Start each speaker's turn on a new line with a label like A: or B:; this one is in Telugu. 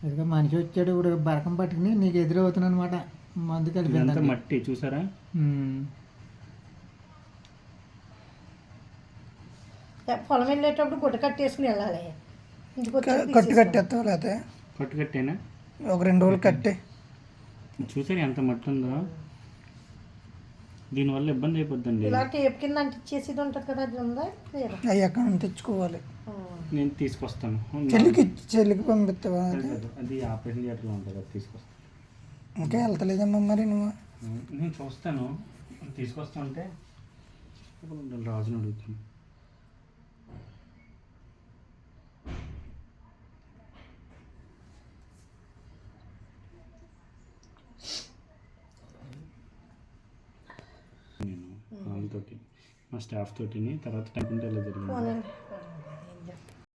A: ఇదిగో మనిషి వచ్చాడు ఇప్పుడు బరకం పట్టుకుని నీకు ఎదురవుతున్నా అనమాట. మందు
B: ఇదంతా
A: కలిపింది.
B: మట్టి చూసారా?
C: పొలం వెళ్ళేటప్పుడు గుడ్డ కట్టేసుకుని వెళ్ళాలి.
D: కట్టు కట్టేస్తావు లేకపోతే
B: కట్టు కట్టేనా?
D: ఒక 2 రోజులు కట్టే.
B: చూసారు ఎంత మట్టి ఉందో. దీనివల్ల ఇబ్బంది అయిపోద్దండి.
C: ఇలా టేప్ కింద అంటించేసేది ఉంటుంది కదా, అది ఉందా?
D: అవి ఎక్కడ నుంచి తెచ్చుకోవాలి?
B: నేను తీసుకొస్తాను.
D: చెల్లికి పంపిస్తావా?
B: అది ఆపరేషన్ థియేటర్లో ఉంటుంది, అది తీసుకొస్తాను.
D: ఇంకా వెళ్తలేదమ్మా మరి నువ్వు?
B: నేను చూస్తాను, తీసుకొస్తా అంటే రాజుని అడుగుతాను. నేను వాళ్ళతోటి మా స్టాఫ్ తోటి తర్వాత టెంపుల్ జరిగింది.